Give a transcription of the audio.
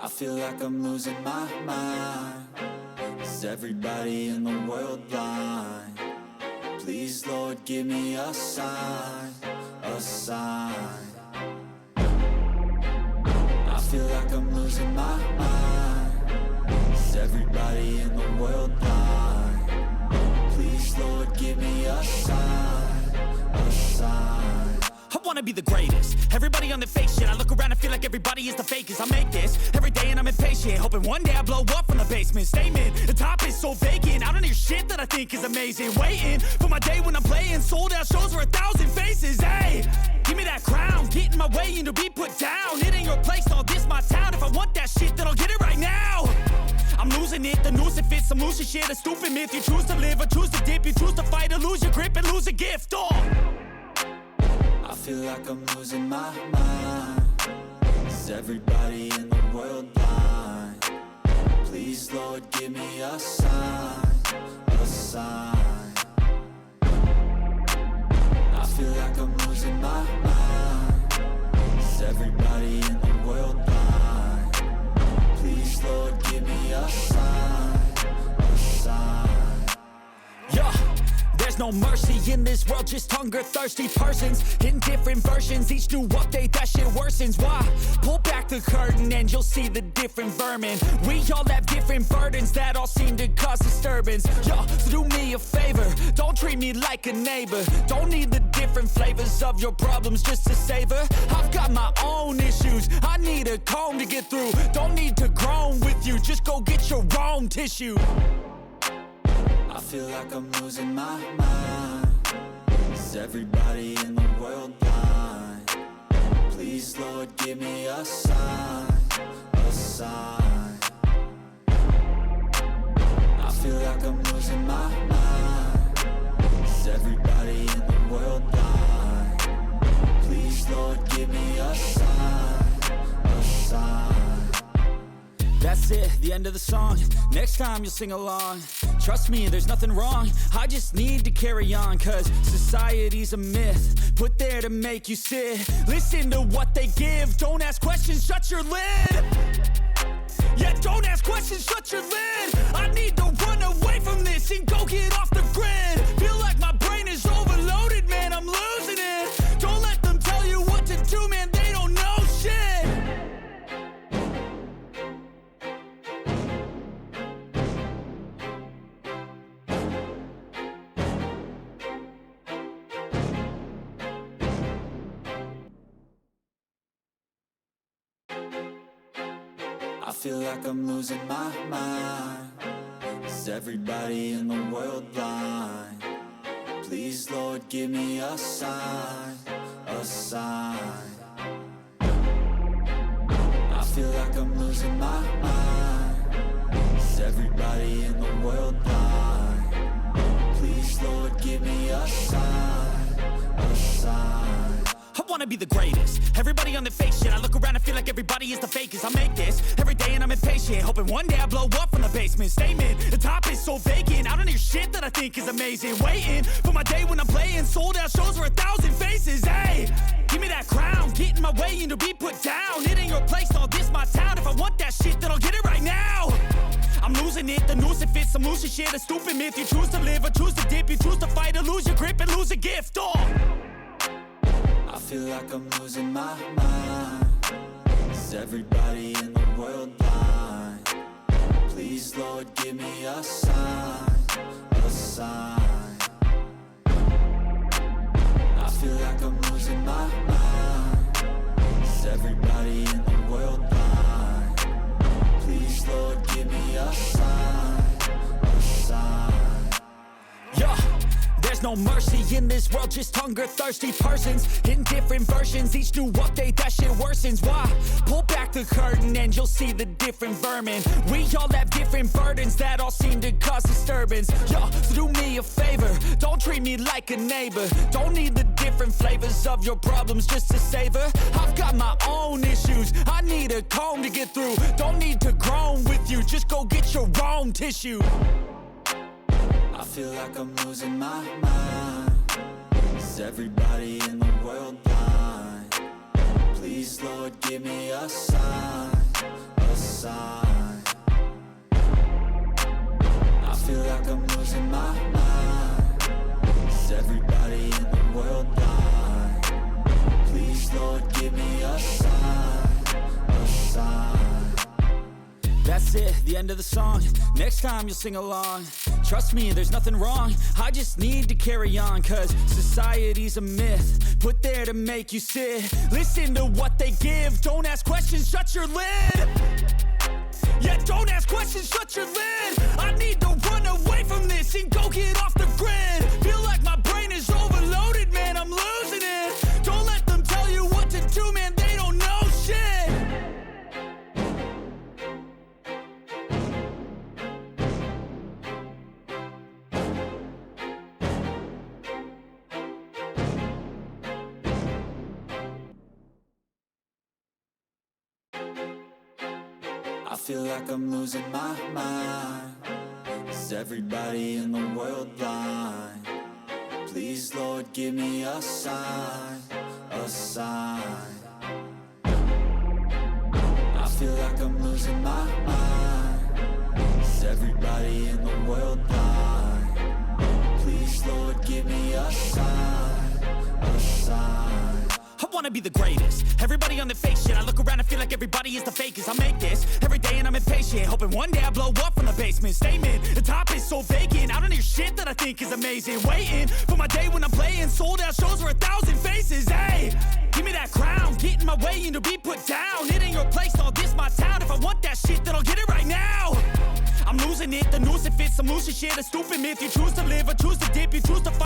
I feel like I'm losing my mind. Is everybody in the world blind? Please, Lord, give me a sign, a sign. I feel like I'm losing my mind. Is everybody in the world blind? Please, Lord, give me a sign, a sign. I wanna be the greatest. Everybody on the fake shit. I look around and feel like everybody is the fakest. I make this every day and I'm impatient, hoping one day I blow up from the basement. Statement, the top is so vacant. I don't hear shit that I think is amazing. Waiting for my day when I'm playing sold out shows for 1,000 faces. Hey, give me that crown, get in my way and to be put down. It ain't your place, no, this my town. If I want that shit, then I'll get it right now. I'm losing it, the noose it fits. I'm losing shit, a stupid myth. You choose to live or choose to dip. You choose to fight or lose your grip and lose a gift. I feel like I'm losing my mind. Is everybody in the world blind? Please, Lord, give me a sign, a sign. I feel like I'm losing my mind. Is everybody in the world blind? Please, Lord, give me a sign, a sign. Yeah. There's no mercy in this world, just hunger-thirsty persons in different versions. Each new update, that shit worsens. Why? Pull back the curtain and you'll see the different vermin. We all have different burdens that all seem to cause disturbance. Yo, so do me a favor, don't treat me like a neighbor. Don't need the different flavors of your problems just to savor. I've got my own issues, I need a comb to get through. Don't need to groan with you, just go get your own tissue. I feel like I'm losing my mind. Is everybody in the world blind? Please, Lord, give me a sign, a sign. I feel like I'm losing my mind. Is everybody in the world blind? Please, Lord, give me a sign, a sign. That's it, the end of the song. Next time you'll sing along. Trust me, there's nothing wrong. I just need to carry on, cause society's a myth put there to make you sit. Listen to what they give. Don't ask questions, shut your lid. Yeah, don't ask questions, shut your lid. I need to run away from this and go get off the grid. Feel like my brain is overloaded, man, I'm losing it. Don't let them tell you what to do, man, they don't know shit. I feel like I'm losing my mind. Is everybody in the world blind? Please, Lord, give me a sign, a sign. I feel like I'm losing my mind. Is everybody in the world blind? Please, Lord, give me a sign, a sign. I wanna be the greatest. Everybody on the fake shit. I look around and feel like everybody is the fakest. I make this every day and I'm impatient, hoping one day I blow up from the basement. Statement, the top is so vacant. I don't hear shit that I think is amazing. Waiting for my day when I'm playing sold out shows for 1,000 faces. Hey, give me that crown, get in my way and to be put down. It ain't your place, no, this my town. If I want that shit, then I'll get it right now. I'm losing it, the noose it fits. I'm losing shit, a stupid myth. You choose to live or choose to dip. You choose to fight or lose your grip and lose a gift. I feel like I'm losing my mind. Is everybody in the world blind? Please, Lord, give me a sign, a sign. I feel like I'm losing my mind. Is everybody in the world blind? Please, Lord, give me a sign, a sign. Yeah. There's no mercy in this world, just hunger-thirsty persons in different versions. Each new update, that shit worsens. Why? Pull back the curtain and you'll see the different vermin. We all have different burdens that all seem to cause disturbance. Yo, so do me a favor, don't treat me like a neighbor. Don't need the different flavors of your problems just to savor. I've got my own issues, I need a comb to get through. Don't need to groan with you, just go get your own tissue. I feel like I'm losing my mind. Is everybody in the world blind? Please, Lord, give me a sign, a sign. sign. I feel like I'm losing my mind. Is everybody in the world blind? Please, Lord, give me a sign, a sign. That's it, the end of the song. Next time you'll sing along. Trust me, there's nothing wrong. I just need to carry on, cause society's a myth put there to make you sit. Listen to what they give. Don't ask questions, shut your lid. Yeah, don't ask questions, shut your lid. I need to run away from this and go get off the grid. Feel like my brain is overloaded, man, I'm losing it. Don't let them tell you what to do, man, they don't know shit. I feel like I'm losing my mind. Is everybody in the world blind? Please, Lord, give me a sign, a sign. I feel like I'm losing my mind. Is everybody in the world blind? Please, Lord, give me a sign, a sign. I wanna be the greatest. Everybody on the fake shit. I look around and feel like everybody is the fakest. I make this every day and I'm impatient, hoping one day I blow up from the basement. Statement, the top is so vacant. I don't hear shit that I think is amazing. Waiting for my day when I'm playing sold out shows for 1,000 faces. Hey, give me that crown, get in my way and to be put down. It ain't your place, no, this my town. If I want that shit, then I'll get it right now. I'm losing it, the noose it fits. I'm losing shit, a stupid myth. You choose to live or choose to dip. You choose to fight.